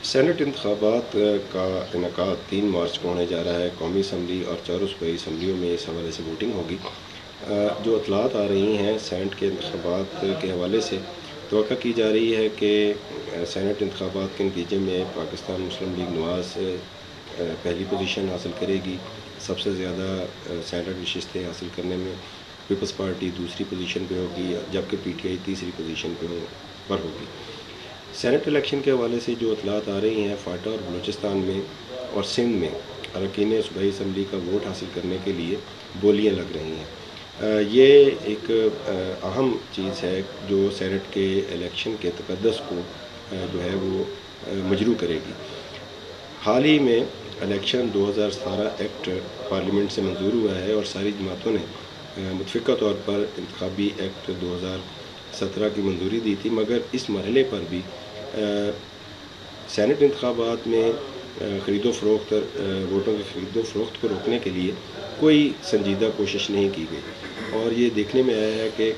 Saint انتخابات کا انعقاد 3 مارچ کو ہونے جا رہا ہے۔ قومی اسمبلی اور 4 صوبائی اسمبلیوں میں اس حوالے سے ووٹنگ ہوگی۔ جو اطلاعات آ رہی ہیں سینٹ کے انتخابات کے حوالے سے، توقع کی جا رہی ہے کہ سینٹ انتخابات کے نتیجے میں پاکستان مسلم لیگ نواز پہلی پوزیشن حاصل کرے گی۔ سب سے زیادہ سینٹ نشستیں حاصل کرنے میں پیپلز پارٹی دوسری پوزیشن پہ ہوگی، جبکہ پی ٹی آئی تیسری پوزیشن پر ہوگی۔ سینٹ الیکشن کے حوالے سے جو اطلاعات آ رہی ہیں، فاٹا اور بلوچستان میں اور سندھ میں اراکین صوبائی اسمبلی کا ووٹ حاصل کرنے کے لیے بولیاں لگ رہی ہیں۔ یہ ایک اہم چیز ہے جو سینٹ کے الیکشن کے تقدس کو جو ہے وہ مجروح کرے گی۔ حال ہی میں الیکشن 2017 ایکٹ پارلیمنٹ سے منظور ہوا ہے اور ساری جماعتوں نے متفقہ طور پر انتخابی ایکٹ 2017 کی منظوری دی تھی، مگر اس مرحلے پر بھی سینٹ انتخابات میں خرید و فروخت ووٹوں کی خرید و فروخت کو روکنے کے لیے کوئی سنجیدہ کوشش نہیں کی گئی، اور یہ دیکھنے میں آیا ہے کہ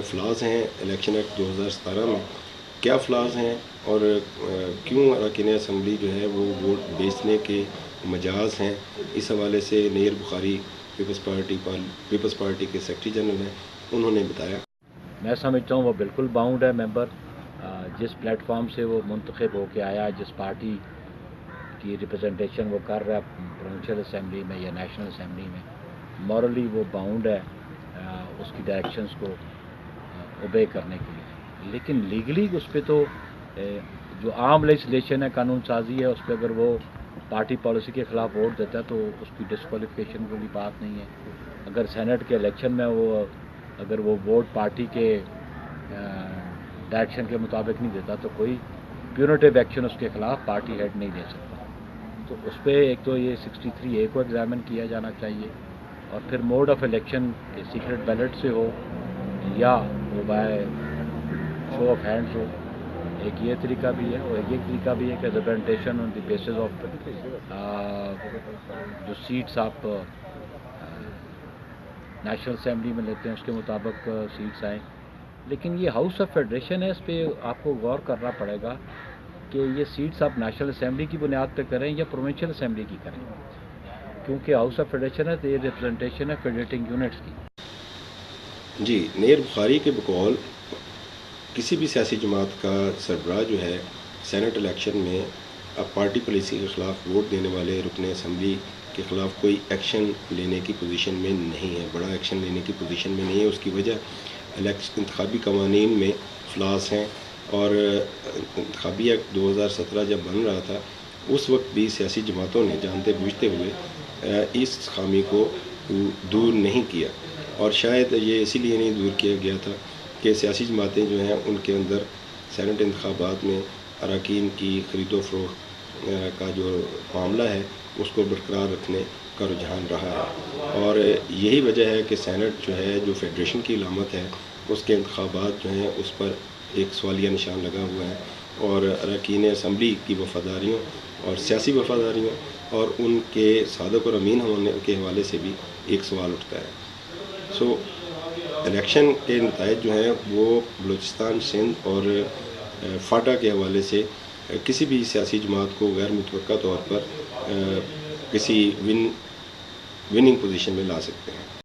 فلاز ہیں الیکشن ایکٹ 2017 میں، کیا فلاز ہیں اور کیوں اراکین اسمبلی جو ہے وہ ووٹ بیچنے کے مجاز ہیں۔ اس حوالے سے نیر بخاری پیپلز پارٹی کے سیکرٹری جنرل ہیں، انہوں نے بتایا۔ میں سمجھتا ہوں وہ بالکل باؤنڈ ہے ممبر، جس پلیٹ فارم سے وہ منتخب ہو کے آیا، جس پارٹی کی ریپرزنٹیشن وہ کر رہا ہے پروونشل اسمبلی میں یا نیشنل اسمبلی میں، مورلی وہ باؤنڈ ہے اس کی ڈائریکشنز کو اوبے کرنے کے لیے۔ لیکن لیگلی اس پہ تو جو عام لیجسلیشن ہے، قانون سازی ہے، اس پہ اگر وہ پارٹی پالیسی کے خلاف ووٹ دیتا ہے تو اس کی ڈسکوالیفیکیشن کی بات نہیں ہے۔ اگر سینٹ کے الیکشن میں اگر وہ ووٹ پارٹی کے ڈائریکشن کے مطابق نہیں دیتا تو کوئی پیونیٹیو ایکشن اس کے خلاف پارٹی ہیڈ نہیں لے سکتا۔ تو اس پہ ایک تو یہ 63A کو ایگزامن کیا جانا چاہیے، اور پھر موڈ آف الیکشن کے سیکرٹ بیلٹ سے ہو یا وہ بائی شو آف ہینڈز ہو، ایک یہ طریقہ بھی ہے، اور ایک طریقہ بھی ہے کہ representation on the basis of جو سیٹس آپ نیشنل اسمبلی میں لیتے ہیں اس کے مطابق سیٹس آئیں۔ لیکن یہ ہاؤس آف فیڈریشن ہے، اس پہ آپ کو غور کرنا پڑے گا کہ یہ سیٹس آپ نیشنل اسمبلی کی بنیاد پہ کریں یا پروونشل اسمبلی کی کریں، کیونکہ ہاؤس آف فیڈریشن ہے تو یہ ریپرزنٹیشن ہے فیڈریٹنگ یونٹس کی۔ جی، نیر بخاری کے بقول کسی بھی سیاسی جماعت کا سربراہ جو ہے سینٹ الیکشن میں اب پارٹی پالیسی کے خلاف ووٹ دینے والے رکن اسمبلی کے خلاف کوئی ایکشن لینے کی پوزیشن میں نہیں ہے، بڑا ایکشن لینے کی پوزیشن میں نہیں ہے۔ اس کی وجہ انتخابی قوانین میں فلاس ہیں، اور انتخابی ایکٹ 2017 جب بن رہا تھا اس وقت بھی سیاسی جماعتوں نے جانتے بوجھتے ہوئے اس خامی کو دور نہیں کیا، اور شاید یہ اسی لیے نہیں دور کیا گیا تھا کہ سیاسی جماعتیں جو ہیں ان کے اندر سینٹ انتخابات میں اراکین کی خرید و فروخت کا جو معاملہ ہے اس کو برقرار رکھنے کا رجحان رہا ہے، اور یہی وجہ ہے کہ سینٹ جو ہے جو فیڈریشن کی علامت ہے اس کے انتخابات جو ہیں اس پر ایک سوالیہ نشان لگا ہوا ہے، اور اراکین اسمبلی کی وفاداریوں اور سیاسی وفاداریوں اور ان کے صادق اور امین ہونے کے حوالے سے بھی ایک سوال اٹھتا ہے۔ الیکشن کے نتائج جو ہیں وہ بلوچستان، سندھ اور فاٹا کے حوالے سے کسی بھی سیاسی جماعت کو غیر متوقع طور پر کسی وننگ پوزیشن میں لا سکتے ہیں۔